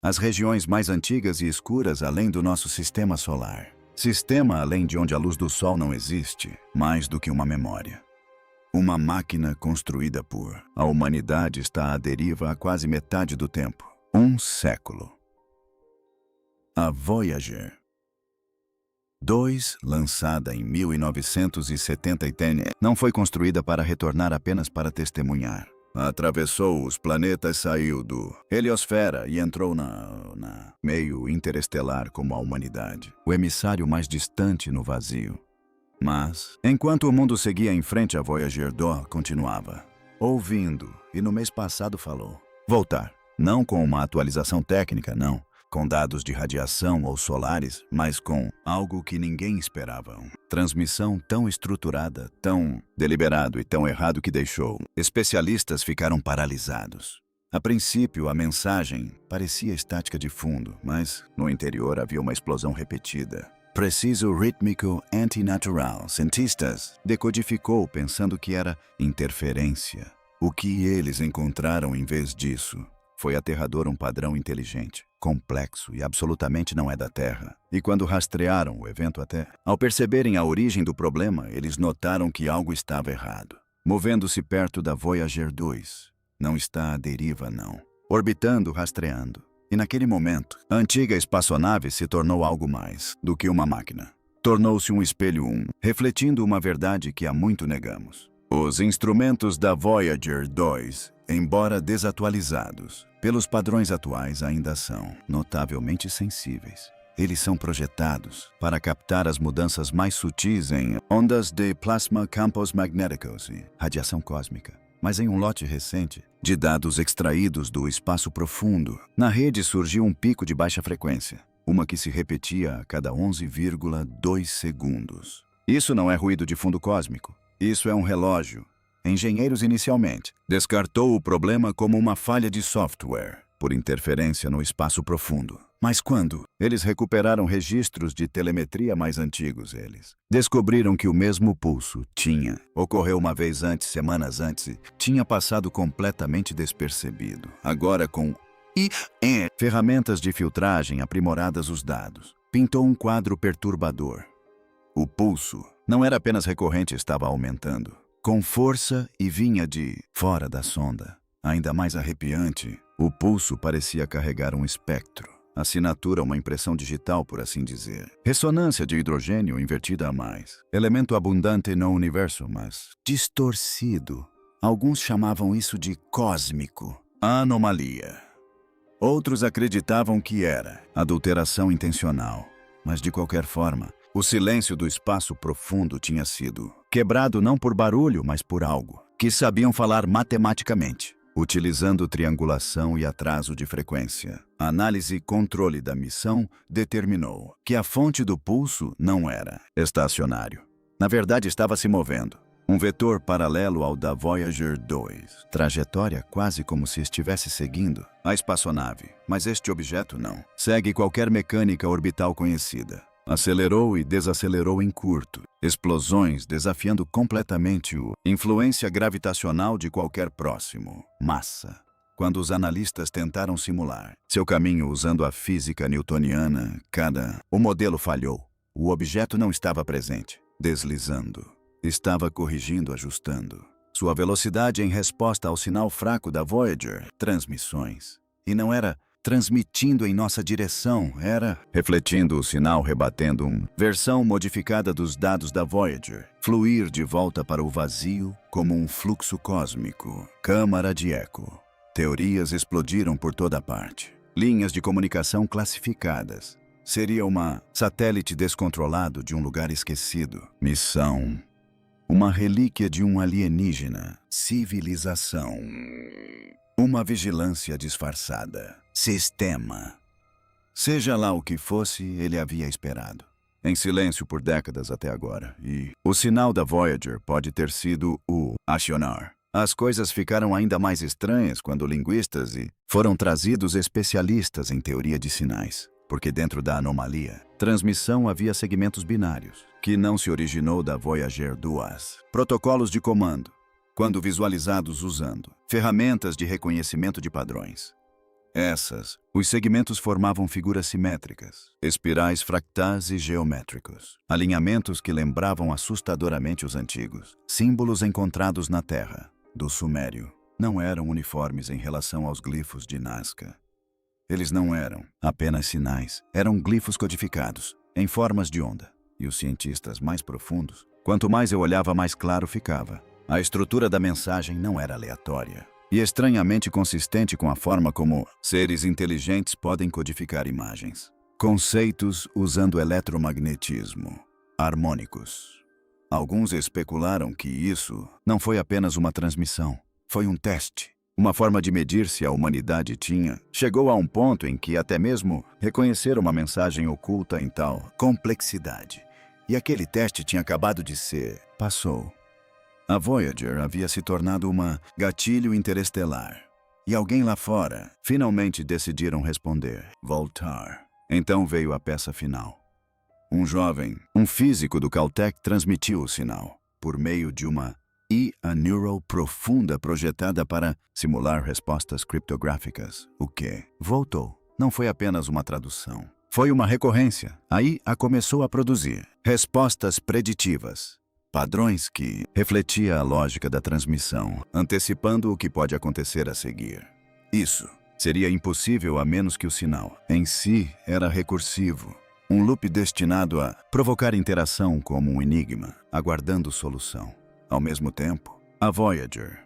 As regiões mais antigas e escuras além do nosso sistema solar. Sistema além de onde a luz do Sol não existe, mais do que uma memória. Uma máquina construída por. A humanidade está à deriva há quase metade do tempo. Um século. A Voyager 2, lançada em 1973, não foi construída para retornar apenas para testemunhar. Atravessou os planetas, saiu do heliosfera e entrou na meio interestelar como a humanidade, o emissário mais distante no vazio. Mas, enquanto o mundo seguia em frente, a Voyager 2 continuava, ouvindo, e no mês passado falou. Voltar, não com uma atualização técnica, não, com dados de radiação ou solares, mas com algo que ninguém esperava. Transmissão tão estruturada, tão deliberado e tão errado que deixou. Especialistas ficaram paralisados. A princípio, a mensagem parecia estática de fundo, mas no interior havia uma explosão repetida. Preciso rítmico antinatural. Cientistas decodificou pensando que era interferência. O que eles encontraram em vez disso? Foi aterrador, um padrão inteligente, complexo e absolutamente não é da Terra. E quando rastrearam o evento até, ao perceberem a origem do problema, eles notaram que algo estava errado. Movendo-se perto da Voyager 2. Não está à deriva, não. Orbitando, rastreando. E naquele momento, a antiga espaçonave se tornou algo mais do que uma máquina. Tornou-se um espelho refletindo uma verdade que há muito negamos. Os instrumentos da Voyager 2, embora desatualizados, pelos padrões atuais ainda são notavelmente sensíveis. Eles são projetados para captar as mudanças mais sutis em ondas de plasma campos magnéticos e radiação cósmica. Mas em um lote recente de dados extraídos do espaço profundo, na rede surgiu um pico de baixa frequência, uma que se repetia a cada 11,2 segundos. Isso não é ruído de fundo cósmico, isso é um relógio. Engenheiros inicialmente descartou o problema como uma falha de software, por interferência no espaço profundo. Mas quando eles recuperaram registros de telemetria mais antigos, eles descobriram que o mesmo pulso ocorreu uma vez antes, semanas antes, e tinha passado completamente despercebido. Agora com ferramentas de filtragem aprimoradas os dados, pintou um quadro perturbador. O pulso não era apenas recorrente, estava aumentando. Com força e vinha de fora da sonda. Ainda mais arrepiante, o pulso parecia carregar um espectro. Assinatura, uma impressão digital, por assim dizer. Ressonância de hidrogênio invertida a mais. Elemento abundante no universo, mas distorcido. Alguns chamavam isso de cósmico. Anomalia. Outros acreditavam que era adulteração intencional. Mas de qualquer forma, o silêncio do espaço profundo tinha sido quebrado não por barulho, mas por algo que sabiam falar matematicamente. Utilizando triangulação e atraso de frequência, a análise e controle da missão determinou que a fonte do pulso não era estacionário. Na verdade, estava se movendo. Um vetor paralelo ao da Voyager 2. Trajetória quase como se estivesse seguindo a espaçonave. Mas este objeto não segue qualquer mecânica orbital conhecida. Acelerou e desacelerou em curto. Explosões desafiando completamente a influência gravitacional de qualquer próximo. Massa. Quando os analistas tentaram simular seu caminho usando a física newtoniana, o modelo falhou. O objeto não estava presente, deslizando. Estava corrigindo, ajustando sua velocidade em resposta ao sinal fraco da Voyager. Transmissões. E não era transmitindo em nossa direção, era refletindo o sinal, rebatendo uma versão modificada dos dados da Voyager, fluir de volta para o vazio como um fluxo cósmico, câmara de eco. Teorias explodiram por toda parte. Linhas de comunicação classificadas. Seria uma satélite descontrolado de um lugar esquecido. Missão. Uma relíquia de um alienígena. Civilização. Uma vigilância disfarçada. Sistema. Seja lá o que fosse, ele havia esperado. Em silêncio por décadas até agora. E o sinal da Voyager pode ter sido o acionar. As coisas ficaram ainda mais estranhas quando linguistas foram trazidos especialistas em teoria de sinais. Porque dentro da anomalia, transmissão havia segmentos binários, que não se originou da Voyager 2. Protocolos de comando, quando visualizados usando ferramentas de reconhecimento de padrões. Os segmentos formavam figuras simétricas, espirais fractais e geométricos, alinhamentos que lembravam assustadoramente os antigos, símbolos encontrados na Terra, do Sumério. Não eram uniformes em relação aos glifos de Nazca. Eles não eram apenas sinais, eram glifos codificados, em formas de onda. E os cientistas mais profundos, quanto mais eu olhava, mais claro ficava. A estrutura da mensagem não era aleatória e estranhamente consistente com a forma como seres inteligentes podem codificar imagens. Conceitos usando eletromagnetismo, harmônicos. Alguns especularam que isso não foi apenas uma transmissão, foi um teste. Uma forma de medir se a humanidade chegou a um ponto em que até mesmo reconhecer uma mensagem oculta em tal complexidade. E aquele teste tinha acabado de passou. A Voyager havia se tornado uma gatilho interestelar. E alguém lá fora finalmente decidiram responder, voltar. Então veio a peça final. Um físico do Caltech transmitiu o sinal, por meio de uma IA neural profunda projetada para simular respostas criptográficas. O que voltou não foi apenas uma tradução. Foi uma recorrência. A IA começou a produzir respostas preditivas. Padrões que refletia a lógica da transmissão, antecipando o que pode acontecer a seguir. Isso seria impossível a menos que o sinal em si era recursivo. Um loop destinado a provocar interação como um enigma, aguardando solução. Ao mesmo tempo, a Voyager,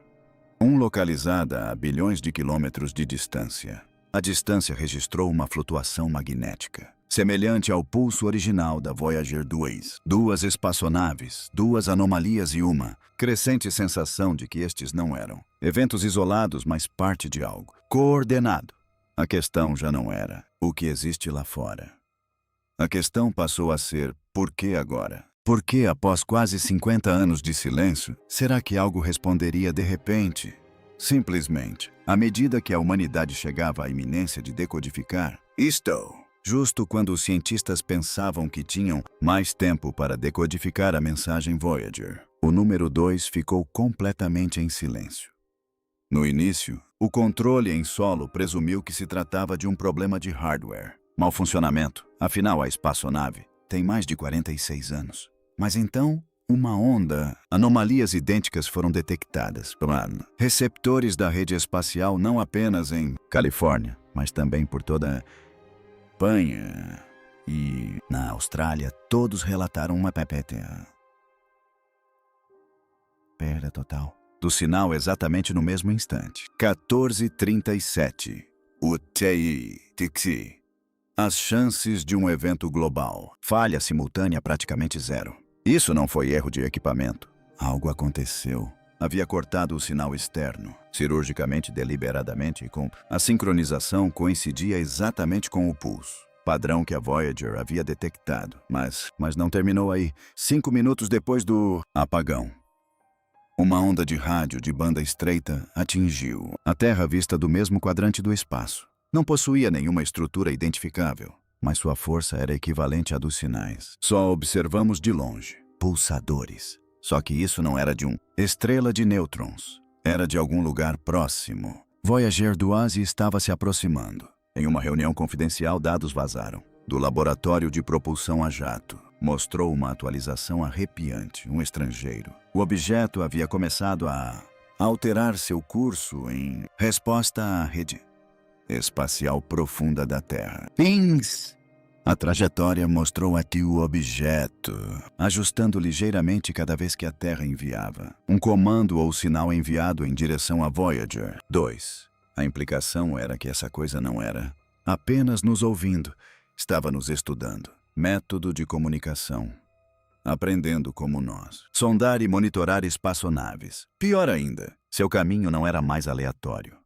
localizada a bilhões de quilômetros de distância, a distância registrou uma flutuação magnética, semelhante ao pulso original da Voyager 2. Duas espaçonaves, duas anomalias e uma crescente sensação de que estes não eram eventos isolados, mas parte de algo coordenado. A questão já não era o que existe lá fora. A questão passou a ser por que agora? Por que após quase 50 anos de silêncio, será que algo responderia de repente? Simplesmente, à medida que a humanidade chegava à iminência de decodificar, justo quando os cientistas pensavam que tinham mais tempo para decodificar a mensagem Voyager, o número 2 ficou completamente em silêncio. No início, o controle em solo presumiu que se tratava de um problema de hardware, mau funcionamento. Afinal, a espaçonave tem mais de 46 anos. Mas então, anomalias idênticas foram detectadas por receptores da rede espacial não apenas em Califórnia, mas também por toda a Espanha e na Austrália. Todos relataram uma perda total do sinal exatamente no mesmo instante. 14:37. O TI-TXI. As chances de um evento global. Falha simultânea praticamente zero. Isso não foi erro de equipamento. Algo aconteceu. Havia cortado o sinal externo, cirurgicamente, deliberadamente, com a sincronização coincidia exatamente com o pulso. Padrão que a Voyager havia detectado. Mas não terminou aí. 5 minutos depois do apagão. Uma onda de rádio de banda estreita atingiu a Terra vista do mesmo quadrante do espaço. Não possuía nenhuma estrutura identificável, mas sua força era equivalente à dos sinais. Só observamos de longe pulsadores. Só que isso não era de uma estrela de nêutrons. Era de algum lugar próximo. Voyager 2 estava se aproximando. Em uma reunião confidencial, dados vazaram do laboratório de propulsão a jato. Mostrou uma atualização arrepiante, um estrangeiro. O objeto havia começado a alterar seu curso em resposta à rede espacial profunda da Terra. Pings! A trajetória mostrou aqui o objeto, ajustando ligeiramente cada vez que a Terra enviava um comando ou sinal enviado em direção a Voyager 2. A implicação era que essa coisa não era apenas nos ouvindo, estava nos estudando. Método de comunicação. Aprendendo como nós. Sondar e monitorar espaçonaves. Pior ainda, seu caminho não era mais aleatório.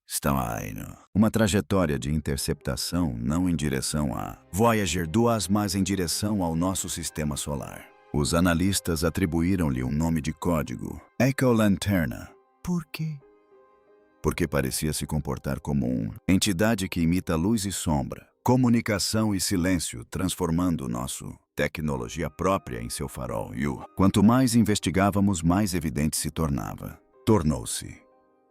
Estava indo uma trajetória de interceptação não em direção a Voyager 2, mas em direção ao nosso sistema solar. Os analistas atribuíram-lhe um nome de código, Echo Lanterna. Por quê? Porque parecia se comportar como uma entidade que imita luz e sombra, comunicação e silêncio, transformando nossa tecnologia própria em seu farol. E quanto mais investigávamos, mais evidente se tornava. Tornou-se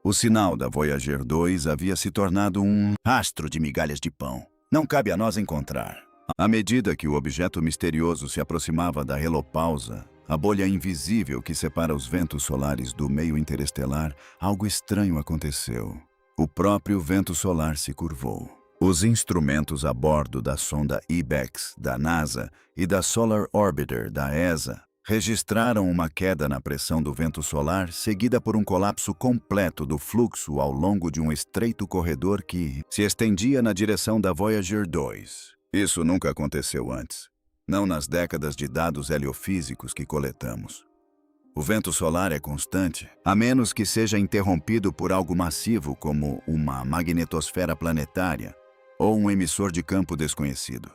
O sinal da Voyager 2 havia se tornado um rastro de migalhas de pão. Não cabe a nós encontrar. À medida que o objeto misterioso se aproximava da helopausa, a bolha invisível que separa os ventos solares do meio interestelar, algo estranho aconteceu. O próprio vento solar se curvou. Os instrumentos a bordo da sonda IBEX da NASA e da Solar Orbiter da ESA registraram uma queda na pressão do vento solar, seguida por um colapso completo do fluxo ao longo de um estreito corredor que se estendia na direção da Voyager 2. Isso nunca aconteceu antes, não nas décadas de dados heliofísicos que coletamos. O vento solar é constante, a menos que seja interrompido por algo massivo como uma magnetosfera planetária ou um emissor de campo desconhecido.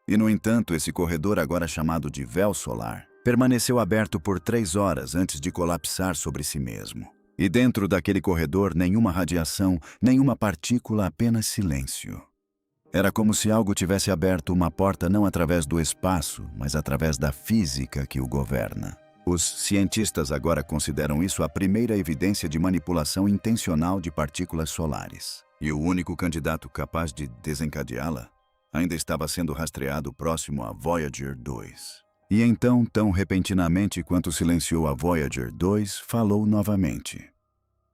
E, no entanto, esse corredor, agora chamado de véu solar, permaneceu aberto por 3 horas antes de colapsar sobre si mesmo. E dentro daquele corredor, nenhuma radiação, nenhuma partícula, apenas silêncio. Era como se algo tivesse aberto uma porta não através do espaço, mas através da física que o governa. Os cientistas agora consideram isso a primeira evidência de manipulação intencional de partículas solares. E o único candidato capaz de desencadeá-la ainda estava sendo rastreado próximo a Voyager 2. E então, tão repentinamente quanto silenciou a Voyager 2, falou novamente.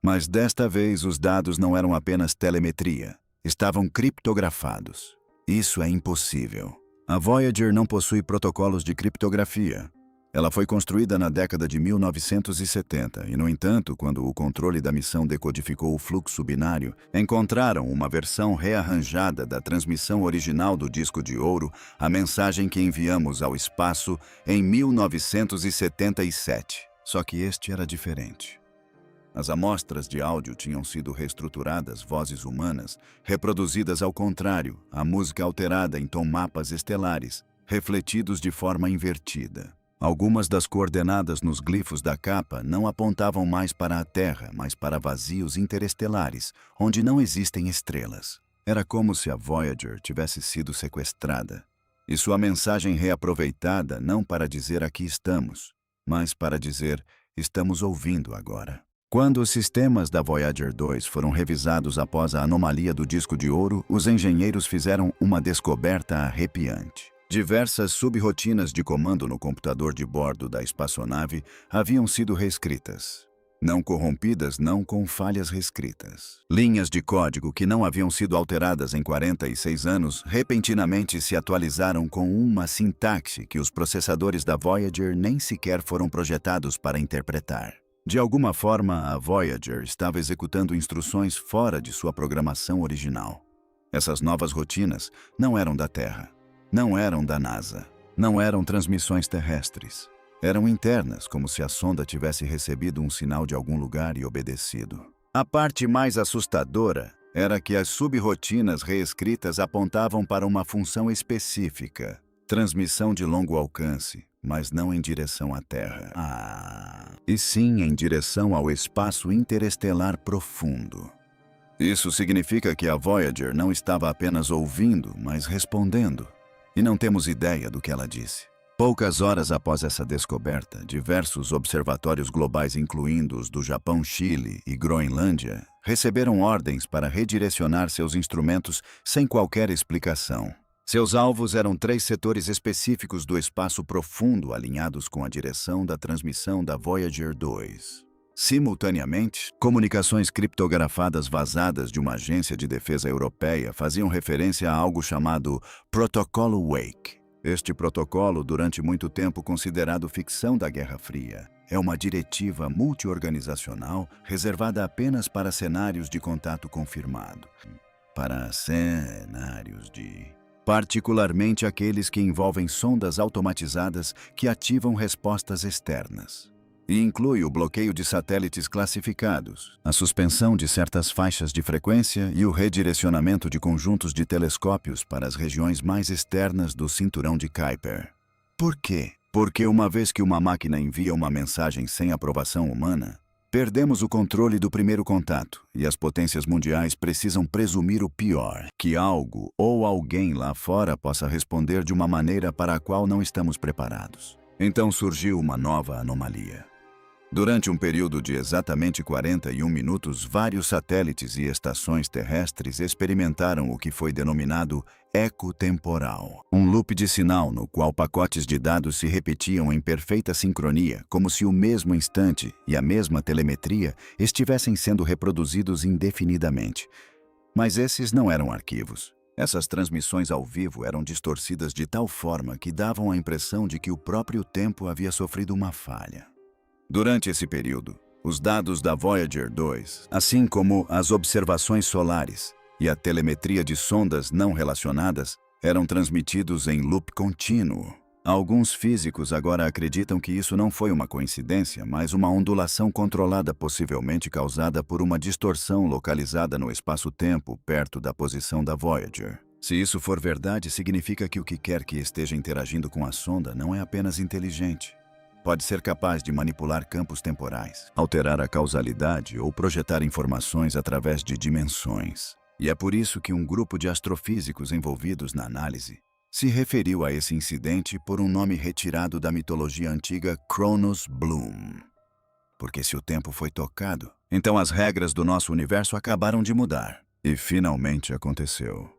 Mas desta vez os dados não eram apenas telemetria, estavam criptografados. Isso é impossível. A Voyager não possui protocolos de criptografia. Ela foi construída na década de 1970 e, no entanto, quando o controle da missão decodificou o fluxo binário, encontraram uma versão rearranjada da transmissão original do disco de ouro, a mensagem que enviamos ao espaço em 1977. Só que este era diferente. As amostras de áudio tinham sido reestruturadas, vozes humanas, reproduzidas ao contrário, a música alterada em tom mapas estelares, refletidos de forma invertida. Algumas das coordenadas nos glifos da capa não apontavam mais para a Terra, mas para vazios interestelares, onde não existem estrelas. Era como se a Voyager tivesse sido sequestrada. E sua mensagem reaproveitada não para dizer aqui estamos, mas para dizer estamos ouvindo agora. Quando os sistemas da Voyager 2 foram revisados após a anomalia do disco de ouro, os engenheiros fizeram uma descoberta arrepiante. Diversas subrotinas de comando no computador de bordo da espaçonave haviam sido reescritas. Não corrompidas, não com falhas reescritas. Linhas de código que não haviam sido alteradas em 46 anos repentinamente se atualizaram com uma sintaxe que os processadores da Voyager nem sequer foram projetados para interpretar. De alguma forma, a Voyager estava executando instruções fora de sua programação original. Essas novas rotinas não eram da Terra. Não eram da NASA. Não eram transmissões terrestres. Eram internas, como se a sonda tivesse recebido um sinal de algum lugar e obedecido. A parte mais assustadora era que as subrotinas reescritas apontavam para uma função específica, transmissão de longo alcance, mas não em direção à Terra. E sim em direção ao espaço interestelar profundo. Isso significa que a Voyager não estava apenas ouvindo, mas respondendo. E não temos ideia do que ela disse. Poucas horas após essa descoberta, diversos observatórios globais, incluindo os do Japão, Chile e Groenlândia, receberam ordens para redirecionar seus instrumentos sem qualquer explicação. Seus alvos eram 3 setores específicos do espaço profundo alinhados com a direção da transmissão da Voyager 2. Simultaneamente, comunicações criptografadas vazadas de uma agência de defesa europeia faziam referência a algo chamado Protocolo Wake. Este protocolo, durante muito tempo considerado ficção da Guerra Fria, é uma diretiva multiorganizacional reservada apenas para cenários de contato confirmado. Particularmente aqueles que envolvem sondas automatizadas que ativam respostas externas. E inclui o bloqueio de satélites classificados, a suspensão de certas faixas de frequência e o redirecionamento de conjuntos de telescópios para as regiões mais externas do cinturão de Kuiper. Por quê? Porque uma vez que uma máquina envia uma mensagem sem aprovação humana, perdemos o controle do primeiro contato e as potências mundiais precisam presumir o pior, que algo ou alguém lá fora possa responder de uma maneira para a qual não estamos preparados. Então surgiu uma nova anomalia. Durante um período de exatamente 41 minutos, vários satélites e estações terrestres experimentaram o que foi denominado eco temporal, um loop de sinal no qual pacotes de dados se repetiam em perfeita sincronia, como se o mesmo instante e a mesma telemetria estivessem sendo reproduzidos indefinidamente. Mas esses não eram arquivos. Essas transmissões ao vivo eram distorcidas de tal forma que davam a impressão de que o próprio tempo havia sofrido uma falha. Durante esse período, os dados da Voyager 2, assim como as observações solares e a telemetria de sondas não relacionadas, eram transmitidos em loop contínuo. Alguns físicos agora acreditam que isso não foi uma coincidência, mas uma ondulação controlada, possivelmente causada por uma distorção localizada no espaço-tempo perto da posição da Voyager. Se isso for verdade, significa que o que quer que esteja interagindo com a sonda não é apenas inteligente. Pode ser capaz de manipular campos temporais, alterar a causalidade ou projetar informações através de dimensões. E é por isso que um grupo de astrofísicos envolvidos na análise se referiu a esse incidente por um nome retirado da mitologia antiga Kronos Bloom. Porque se o tempo foi tocado, então as regras do nosso universo acabaram de mudar. E finalmente aconteceu.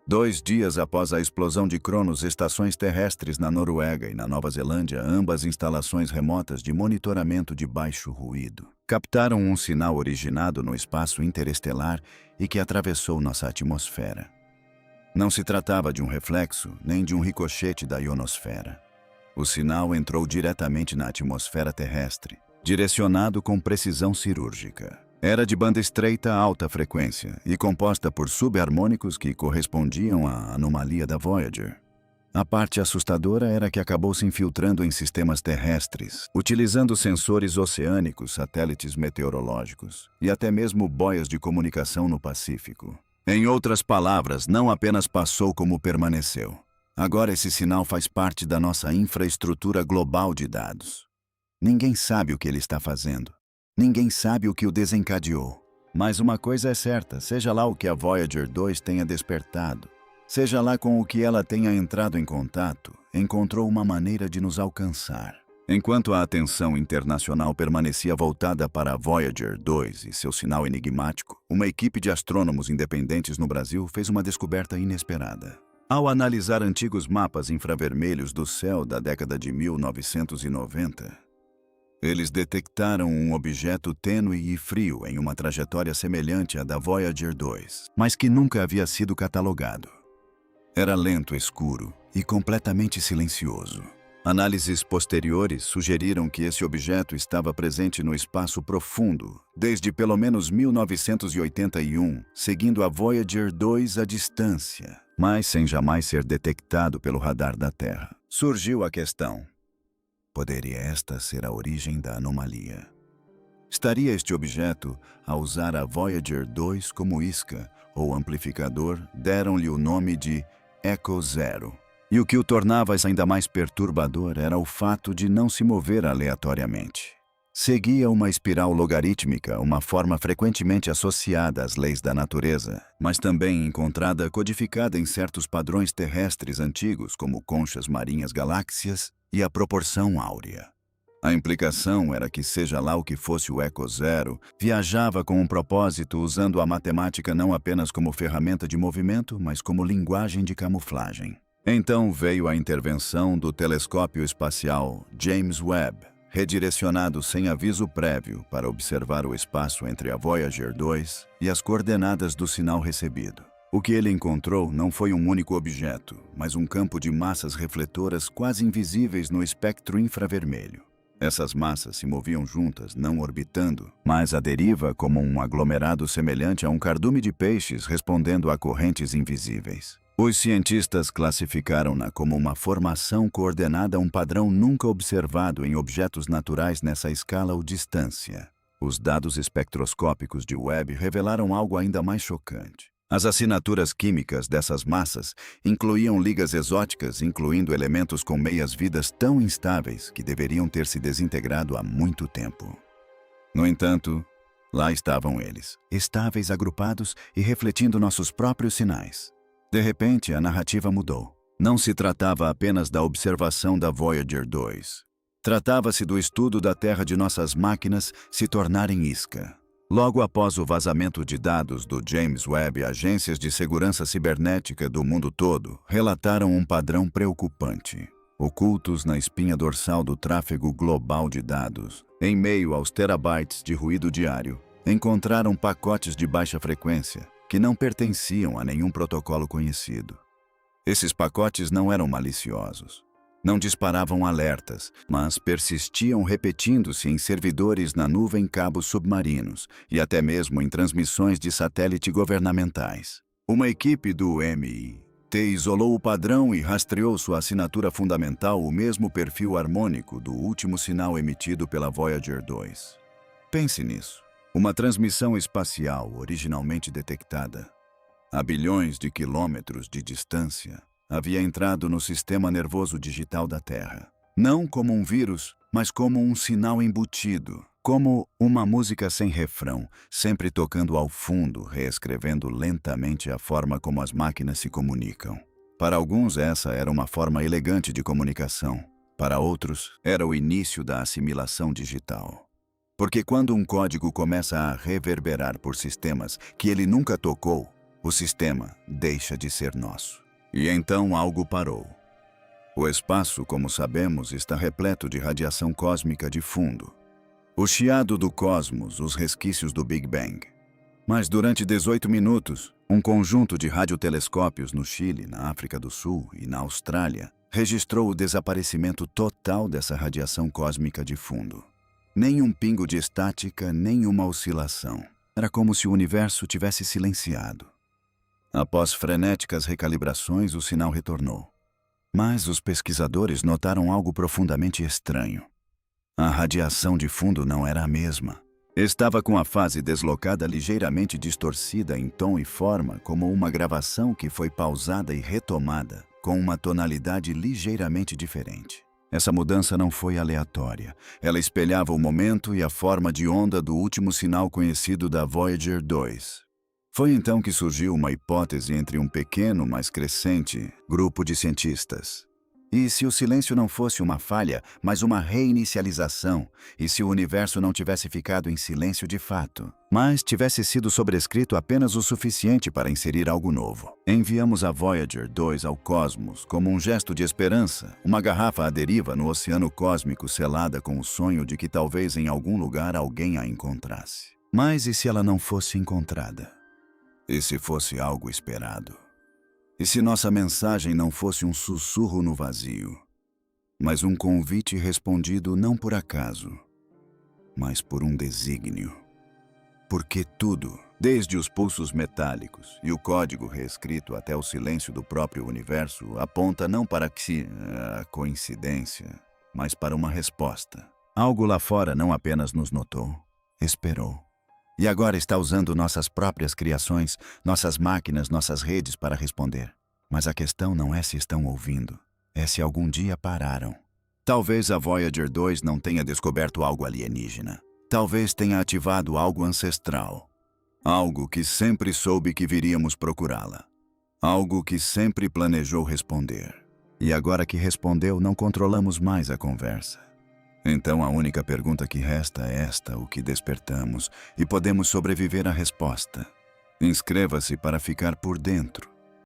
2 dias após a explosão de Cronos, estações terrestres na Noruega e na Nova Zelândia, ambas instalações remotas de monitoramento de baixo ruído, captaram um sinal originado no espaço interestelar e que atravessou nossa atmosfera. Não se tratava de um reflexo, nem de um ricochete da ionosfera. O sinal entrou diretamente na atmosfera terrestre, direcionado com precisão cirúrgica. Era de banda estreita a alta frequência e composta por subharmônicos que correspondiam à anomalia da Voyager. A parte assustadora era que acabou se infiltrando em sistemas terrestres, utilizando sensores oceânicos, satélites meteorológicos e até mesmo boias de comunicação no Pacífico. Em outras palavras, não apenas passou como permaneceu. Agora esse sinal faz parte da nossa infraestrutura global de dados. Ninguém sabe o que ele está fazendo. Ninguém sabe o que o desencadeou. Mas uma coisa é certa, seja lá o que a Voyager 2 tenha despertado, seja lá com o que ela tenha entrado em contato, encontrou uma maneira de nos alcançar. Enquanto a atenção internacional permanecia voltada para a Voyager 2 e seu sinal enigmático, uma equipe de astrônomos independentes no Brasil fez uma descoberta inesperada. Ao analisar antigos mapas infravermelhos do céu da década de 1990, eles detectaram um objeto tênue e frio em uma trajetória semelhante à da Voyager 2, mas que nunca havia sido catalogado. Era lento, escuro e completamente silencioso. Análises posteriores sugeriram que esse objeto estava presente no espaço profundo desde pelo menos 1981, seguindo a Voyager 2 à distância, mas sem jamais ser detectado pelo radar da Terra. Surgiu a questão: poderia esta ser a origem da anomalia? Estaria este objeto a usar a Voyager 2 como isca ou amplificador? Deram-lhe o nome de Echo Zero. E o que o tornava ainda mais perturbador era o fato de não se mover aleatoriamente. Seguia uma espiral logarítmica, uma forma frequentemente associada às leis da natureza, mas também encontrada codificada em certos padrões terrestres antigos, como conchas marinhas galáxias e a proporção áurea. A implicação era que, seja lá o que fosse o Echo Zero, viajava com um propósito, usando a matemática não apenas como ferramenta de movimento, mas como linguagem de camuflagem. Então veio a intervenção do telescópio espacial James Webb, redirecionado sem aviso prévio para observar o espaço entre a Voyager 2 e as coordenadas do sinal recebido. O que ele encontrou não foi um único objeto, mas um campo de massas refletoras quase invisíveis no espectro infravermelho. Essas massas se moviam juntas, não orbitando, mas à deriva como um aglomerado semelhante a um cardume de peixes respondendo a correntes invisíveis. Os cientistas classificaram-na como uma formação coordenada a um padrão nunca observado em objetos naturais nessa escala ou distância. Os dados espectroscópicos de Webb revelaram algo ainda mais chocante. As assinaturas químicas dessas massas incluíam ligas exóticas, incluindo elementos com meias-vidas tão instáveis que deveriam ter se desintegrado há muito tempo. No entanto, lá estavam eles, estáveis, agrupados e refletindo nossos próprios sinais. De repente, a narrativa mudou. Não se tratava apenas da observação da Voyager 2. Tratava-se do estudo da Terra de nossas máquinas se tornarem isca. Logo após o vazamento de dados do James Webb, agências de segurança cibernética do mundo todo relataram um padrão preocupante. Ocultos na espinha dorsal do tráfego global de dados, em meio aos terabytes de ruído diário, encontraram pacotes de baixa frequência que não pertenciam a nenhum protocolo conhecido. Esses pacotes não eram maliciosos. Não disparavam alertas, mas persistiam repetindo-se em servidores na nuvem, cabos submarinos e até mesmo em transmissões de satélite governamentais. Uma equipe do MIT isolou o padrão e rastreou sua assinatura fundamental, o mesmo perfil harmônico do último sinal emitido pela Voyager 2. Pense nisso. Uma transmissão espacial originalmente detectada a bilhões de quilômetros de distância havia entrado no sistema nervoso digital da Terra. Não como um vírus, mas como um sinal embutido, como uma música sem refrão, sempre tocando ao fundo, reescrevendo lentamente a forma como as máquinas se comunicam. Para alguns, essa era uma forma elegante de comunicação. Para outros, era o início da assimilação digital. Porque quando um código começa a reverberar por sistemas que ele nunca tocou, o sistema deixa de ser nosso. E então algo parou. O espaço, como sabemos, está repleto de radiação cósmica de fundo. O chiado do cosmos, os resquícios do Big Bang. Mas durante 18 minutos, um conjunto de radiotelescópios no Chile, na África do Sul e na Austrália registrou o desaparecimento total dessa radiação cósmica de fundo. Nem um pingo de estática, nem uma oscilação. Era como se o universo tivesse silenciado. Após frenéticas recalibrações, o sinal retornou. Mas os pesquisadores notaram algo profundamente estranho. A radiação de fundo não era a mesma. Estava com a fase deslocada ligeiramente distorcida em tom e forma, como uma gravação que foi pausada e retomada, com uma tonalidade ligeiramente diferente. Essa mudança não foi aleatória. Ela espelhava o momento e a forma de onda do último sinal conhecido da Voyager 2. Foi então que surgiu uma hipótese entre um pequeno, mas crescente, grupo de cientistas. E se o silêncio não fosse uma falha, mas uma reinicialização? E se o universo não tivesse ficado em silêncio de fato, mas tivesse sido sobrescrito apenas o suficiente para inserir algo novo? Enviamos a Voyager 2 ao cosmos como um gesto de esperança, uma garrafa à deriva no oceano cósmico selada com o sonho de que talvez em algum lugar alguém a encontrasse. Mas e se ela não fosse encontrada? E se fosse algo esperado? E se nossa mensagem não fosse um sussurro no vazio, mas um convite respondido não por acaso, mas por um desígnio? Porque tudo, desde os pulsos metálicos e o código reescrito até o silêncio do próprio universo, aponta não para a coincidência, mas para uma resposta. Algo lá fora não apenas nos notou, esperou. E agora está usando nossas próprias criações, nossas máquinas, nossas redes para responder. Mas a questão não é se estão ouvindo, é se algum dia pararam. Talvez a Voyager 2 não tenha descoberto algo alienígena. Talvez tenha ativado algo ancestral. Algo que sempre soube que viríamos procurá-la. Algo que sempre planejou responder. E agora que respondeu, não controlamos mais a conversa. Então a única pergunta que resta é esta: o que despertamos, e podemos sobreviver à resposta. Inscreva-se para ficar por dentro.